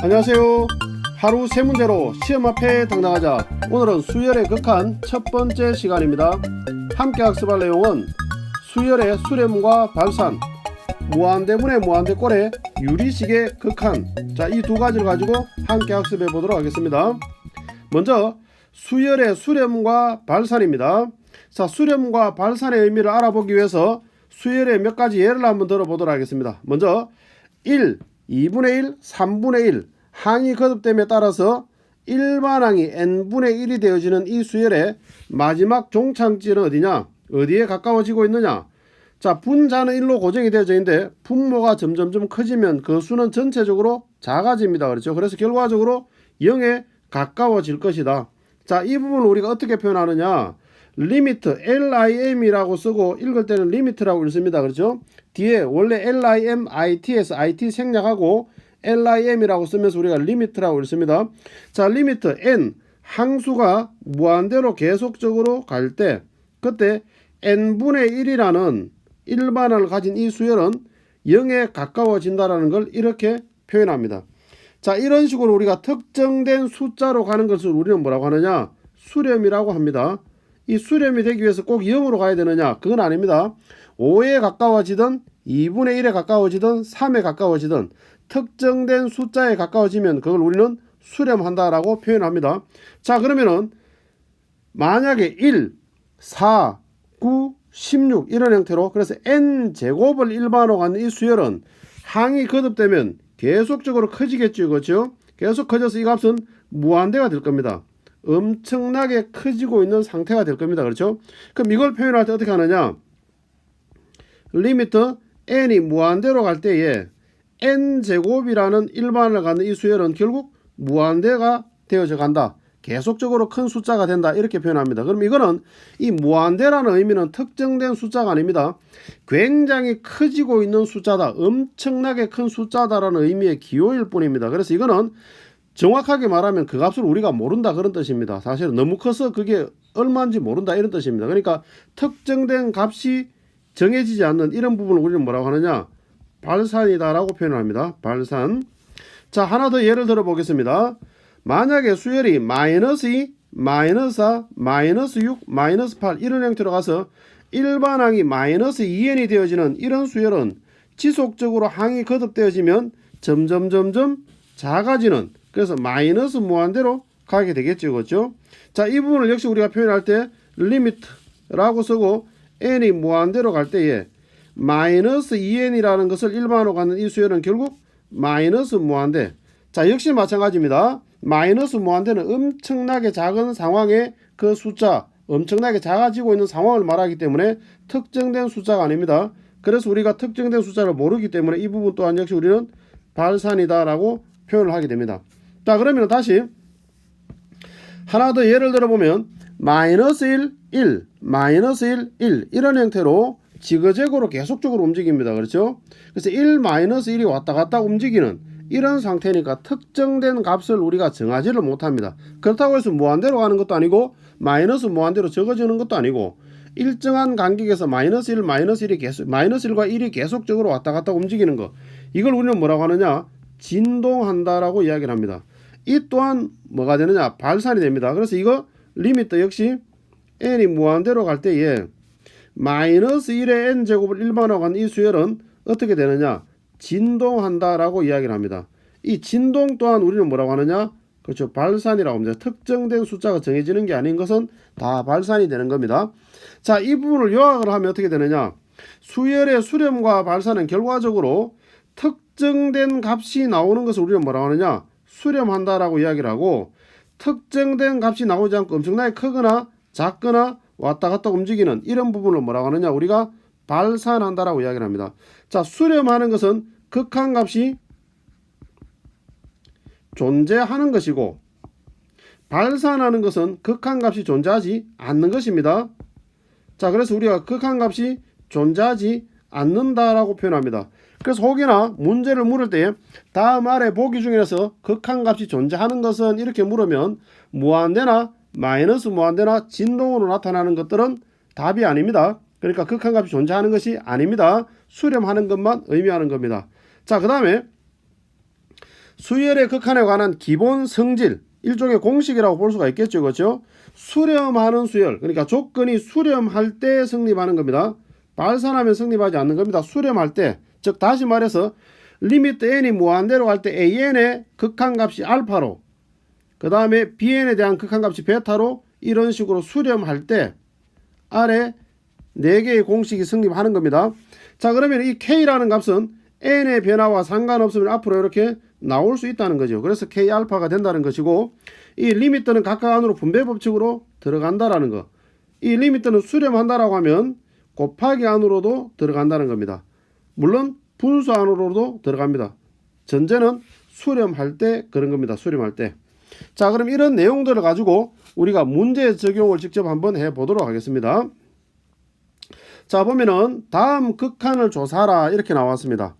안녕하세요. 하루 세 문제로 시험 앞에 당당하자. 오늘은 수열의 극한 첫 번째 시간입니다. 함께 학습할 내용은 수열의 수렴과 발산, 무한대분의 무한대꼴의 유리식의 극한, 이 두 가지를 가지고 함께 학습해 보도록 하겠습니다. 먼저 수열의 수렴과 발산입니다. 수렴과 발산의 의미를 알아보기 위해서 수열의 몇 가지 예를 한번 들어보도록 하겠습니다. 먼저 1, 2분의 1, 3분의 1 항이 거듭됨에 따라서 일반항이 n분의 1이 되어지는 이 수열의 마지막 종착지는 어디냐? 어디에 가까워지고 있느냐? 분자는 1로 고정이 되어져 있는데 분모가 점점점 커지면 그 수는 전체적으로 작아집니다. 그렇죠? 그래서 결과적으로 0에 가까워질 것이다. 이 부분을 우리가 어떻게 표현하느냐? 리미트 LIM이라고 쓰고 읽을 때는 리미트라고 읽습니다. 그렇죠? 뒤에 원래 LIMIT에서 IT 생략하고 LIM이라고 쓰면서 우리가 리미트라고 읽습니다. 리미트 n 항수가 무한대로 계속적으로 갈 때 그때 n분의 1이라는 일반항을 가진 이 수열은 0에 가까워진다라는 걸 이렇게 표현합니다. 이런 식으로 우리가 특정된 숫자로 가는 것을 우리는 뭐라고 하느냐? 수렴이라고 합니다. 이 수렴이 되기 위해서 꼭 0으로 가야 되느냐? 그건 아닙니다. 5에 가까워지든 2분의 1에 가까워지든 3에 가까워지든 특정된 숫자에 가까워지면 그걸 우리는 수렴한다라고 표현합니다. 그러면은 만약에 1, 4, 9, 16 이런 형태로 그래서 n제곱을 일반으로 가는 이 수열은 항이 거듭되면 계속적으로 커지겠죠. 그렇죠? 계속 커져서 이 값은 무한대가 될 겁니다. 엄청나게 커지고 있는 상태가 될 겁니다. 그렇죠? 그럼 이걸 표현할 때 어떻게 하느냐? 리미트 n이 무한대로 갈 때에 n제곱이라는 일반을 갖는 이 수열은 결국 무한대가 되어져 간다. 계속적으로 큰 숫자가 된다. 이렇게 표현합니다. 그럼 이거는 이 무한대라는 의미는 특정된 숫자가 아닙니다. 굉장히 커지고 있는 숫자다. 엄청나게 큰 숫자다라는 의미의 기호일 뿐입니다. 그래서 이거는 정확하게 말하면 그 값을 우리가 모른다 그런 뜻입니다. 사실은 너무 커서 그게 얼마인지 모른다 이런 뜻입니다. 그러니까 특정된 값이 정해지지 않는 이런 부분을 우리는 뭐라고 하느냐? 발산이다 라고 표현합니다. 발산. 하나 더 예를 들어 보겠습니다. 만약에 수열이 마이너스 2, 마이너스 4, 마이너스 6, 마이너스 8 이런 형태로 가서 일반항이 마이너스 2n이 되어지는 이런 수열은 지속적으로 항이 거듭되어지면 점점 작아지는, 그래서 마이너스 무한대로 가게 되겠죠. 그렇죠? 이 부분을 역시 우리가 표현할 때 리미트라고 쓰고 n이 무한대로 갈 때에 마이너스 2n이라는 것을 일반으로 갖는 이 수열은 결국 마이너스 무한대. 역시 마찬가지입니다. 마이너스 무한대는 엄청나게 작은 상황의 그 숫자, 엄청나게 작아지고 있는 상황을 말하기 때문에 특정된 숫자가 아닙니다. 그래서 우리가 특정된 숫자를 모르기 때문에 이 부분 또한 역시 우리는 발산이다 라고 표현을 하게 됩니다. 그러면 다시 하나 더 예를 들어보면 마이너스 1, 1, 마이너스 1, 1 이런 형태로 지그재그로 계속적으로 움직입니다. 그렇죠? 그래서 1, 마이너스 1이 왔다 갔다 움직이는 이런 상태니까 특정된 값을 우리가 정하지를 못합니다. 그렇다고 해서 무한대로 가는 것도 아니고 마이너스 무한대로 적어지는 것도 아니고 일정한 간격에서 마이너스 1, 마이너스 1이 계속, 마이너스 1과 1이 계속적으로 왔다 갔다 움직이는 거, 이걸 우리는 뭐라고 하느냐? 진동한다라고 이야기를 합니다. 이 또한 뭐가 되느냐? 발산이 됩니다. 그래서 이거 리미트 역시 n이 무한대로 갈 때에 마이너스 1의 n제곱을 일반화로 간 이 수열은 어떻게 되느냐? 진동한다라고 이야기를 합니다. 이 진동 또한 우리는 뭐라고 하느냐? 그렇죠. 발산이라고 합니다. 특정된 숫자가 정해지는 게 아닌 것은 다 발산이 되는 겁니다. 이 부분을 요약을 하면 어떻게 되느냐? 수열의 수렴과 발산은 결과적으로 특정된 값이 나오는 것을 우리는 뭐라고 하느냐? 수렴한다라고 이야기를 하고, 특정된 값이 나오지 않고 엄청나게 크거나 작거나 왔다 갔다 움직이는 이런 부분을 뭐라고 하느냐? 우리가 발산한다라고 이야기를 합니다. 수렴하는 것은 극한값이 존재하는 것이고, 발산하는 것은 극한값이 존재하지 않는 것입니다. 그래서 우리가 극한값이 존재하지 않는다라고 표현합니다. 그래서 혹여나 문제를 물을 때 다음 아래 보기 중에서 극한값이 존재하는 것은 이렇게 물으면 무한대나 마이너스 무한대나 진동으로 나타나는 것들은 답이 아닙니다. 그러니까 극한값이 존재하는 것이 아닙니다. 수렴하는 것만 의미하는 겁니다. 자, 그 다음에 수열의 극한에 관한 기본 성질, 일종의 공식이라고 볼 수가 있겠죠. 그렇죠? 수렴하는 수열, 그러니까 조건이 수렴할 때 성립하는 겁니다. 발산하면 성립하지 않는 겁니다. 수렴할 때, 즉 다시 말해서 리미트 n이 무한대로 갈 때 an의 극한값이 알파로, 그 다음에 bn에 대한 극한값이 베타로 이런 식으로 수렴할 때 아래 4개의 공식이 성립하는 겁니다. 자, 그러면 이 k라는 값은 n의 변화와 상관없으면 앞으로 이렇게 나올 수 있다는 거죠. 그래서 k 알파가 된다는 것이고, 이 리미트는 각각 안으로 분배 법칙으로 들어간다라는 거. 이 리미트는 수렴한다라고 하면 곱하기 안으로도 들어간다는 겁니다. 물론 분수 안으로도 들어갑니다. 전제는 수렴할 때 그런 겁니다. 수렴할 때. 자, 그럼 이런 내용들을 가지고 우리가 문제 적용을 직접 한번 해보도록 하겠습니다. 자, 보면은 다음 극한을 조사하라 이렇게 나왔습니다.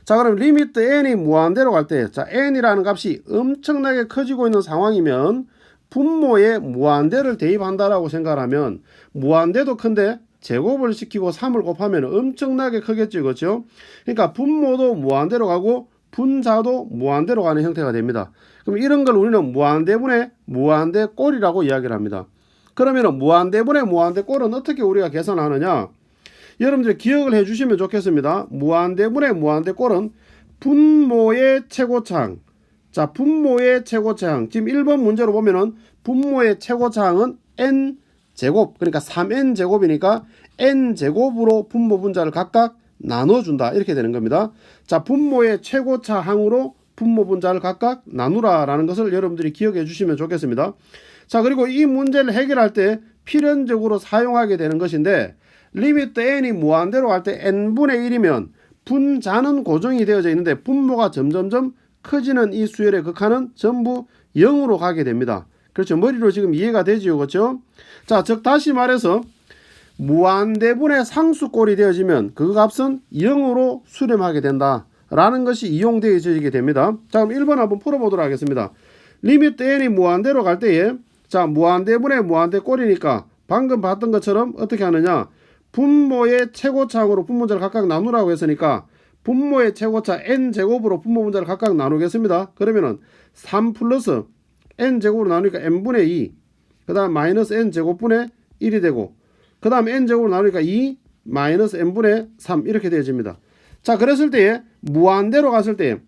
자, 그럼 리미트 n이 무한대로 갈 때, 자, n이라는 값이 엄청나게 커지고 있는 상황이면 분모에 무한대를 대입한다라고 생각하면 무한대도 큰데 제곱을 시키고 3을 곱하면 엄청나게 크겠죠. 그렇죠? 그러니까 분모도 무한대로 가고 분자도 무한대로 가는 형태가 됩니다. 그럼 이런 걸 우리는 무한대분의 무한대꼴이라고 이야기를 합니다. 그러면 무한대분의 무한대꼴은 어떻게 우리가 계산하느냐? 여러분들 기억을 해 주시면 좋겠습니다. 무한대분의 무한대꼴은 분모의 최고차항. 자, 분모의 최고차항. 지금 1번 문제로 보면은 분모의 최고차항은 n제곱, 그러니까 3n제곱이니까 n제곱으로 분모 분자를 각각 나눠준다. 이렇게 되는 겁니다. 자, 분모의 최고차항으로 분모 분자를 각각 나누라 라는 것을 여러분들이 기억해 주시면 좋겠습니다. 자, 그리고 이 문제를 해결할 때 필연적으로 사용하게 되는 것인데, 리미트 n이 무한대로 갈 때 n분의 1이면 분자는 고정이 되어져 있는데 분모가 점점점 커지는 이 수열의 극한은 전부 0으로 가게 됩니다. 그렇죠? 머리로 지금 이해가 되지요. 그렇죠? 자, 즉 다시 말해서 무한대분의 상수꼴이 되어지면 그 값은 0으로 수렴하게 된다 라는 것이 이용되어지게 됩니다. 자, 그럼 1번 한번 풀어보도록 하겠습니다. 리미트 n이 무한대로 갈 때에, 자, 무한대분의 무한대꼴이니까 방금 봤던 것처럼 어떻게 하느냐, 분모의 최고차항으로 분모분자를 각각 나누라고 했으니까 분모의 최고차 n제곱으로 분모분자를 각각 나누겠습니다. 그러면은 3 플러스 n제곱으로 나누니까 n분의 2, 그 다음 마이너스 n제곱분의 1이 되고, 그 다음 n제곱으로 나누니까 2 마이너스 n분의 3 이렇게 되어집니다. 자, 그랬을 때에 무한대로 갔을 때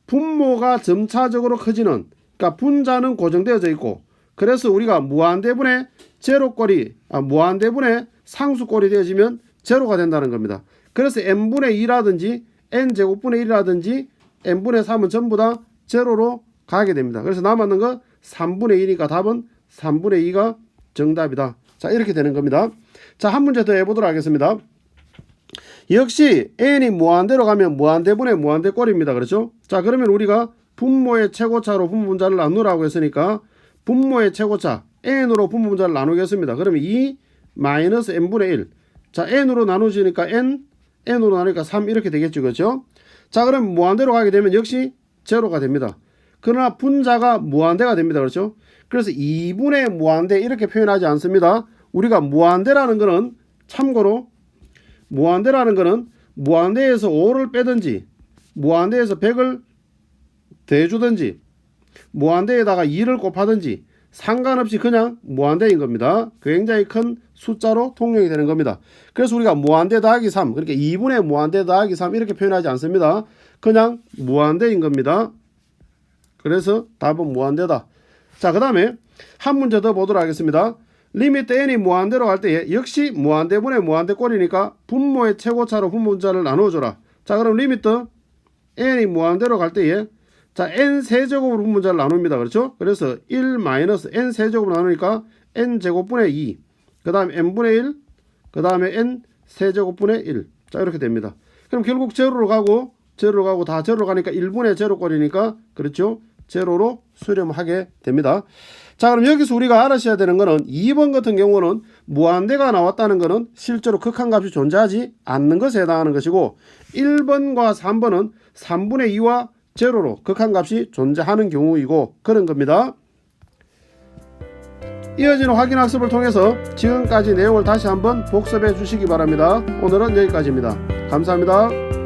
분모가 점차적으로 커지는, 그러니까 분자는 고정되어져 있고, 그래서 우리가 무한대분의 제로꼴이 무한대분의 상수꼴이 되어지면 제로가 된다는 겁니다. 그래서 n분의 2라든지 n제곱분의 1이라든지 n분의 3은 전부 다 제로로 가게 됩니다. 그래서 남았는 거 3분의 1이니까 답은 3분의 2가 정답이다. 자, 이렇게 되는 겁니다. 자, 한 문제 더 해보도록 하겠습니다. 역시 n이 무한대로 가면 무한대분의 무한대꼴입니다. 그렇죠? 자, 그러면 우리가 분모의 최고차로 분모분자를 나누라고 했으니까 분모의 최고차 n으로 분모분자를 나누겠습니다. 그러면 2 마이너스 n분의 1. 자, n으로 나누지니까 n으로 나누니까 3 이렇게 되겠죠. 그렇죠? 자, 그럼 무한대로 가게 되면 역시 제로가 됩니다. 그러나 분자가 무한대가 됩니다. 그렇죠? 그래서 2분의 무한대 이렇게 표현하지 않습니다. 우리가 무한대라는 거는 참고로 무한대라는 거는 무한대에서 5를 빼든지 무한대에서 100을 더해주든지 무한대에다가 2를 곱하든지 상관없이 그냥 무한대인 겁니다. 굉장히 큰 숫자로 통용이 되는 겁니다. 그래서 우리가 무한대 더하기 3, 그러니까 2분의 무한대 더하기 3 이렇게 표현하지 않습니다. 그냥 무한대인 겁니다. 그래서 답은 무한대다. 자, 그 다음에 한 문제 더 보도록 하겠습니다. 리미트 n이 무한대로 갈 때 역시 무한대분의 무한대꼴이니까 분모의 최고차로 분모분자를 나누어줘라. 자, 그럼 리미트 n이 무한대로 갈 때에, 자, n 세제곱으로 분모분자를 나눕니다. 그렇죠? 그래서 1 마이너스 n 세제곱으로 나누니까 n 제곱분의 2, 그 다음에 n분의 1, 그 다음에 n 세제곱분의 1. 자, 이렇게 됩니다. 그럼 결국 제로로 가고 다 제로로 가니까 1분의 제로꼴이니까, 그렇죠? 제로로 수렴하게 됩니다. 자, 그럼 여기서 우리가 알아셔야 되는 거는 2번 같은 경우는 무한대가 나왔다는 거는 실제로 극한값이 존재하지 않는 것에 해당하는 것이고, 1번과 3번은 3분의 2와 제로로 극한값이 존재하는 경우이고 그런 겁니다. 이어지는 확인학습을 통해서 지금까지 내용을 다시 한번 복습해 주시기 바랍니다. 오늘은 여기까지입니다. 감사합니다.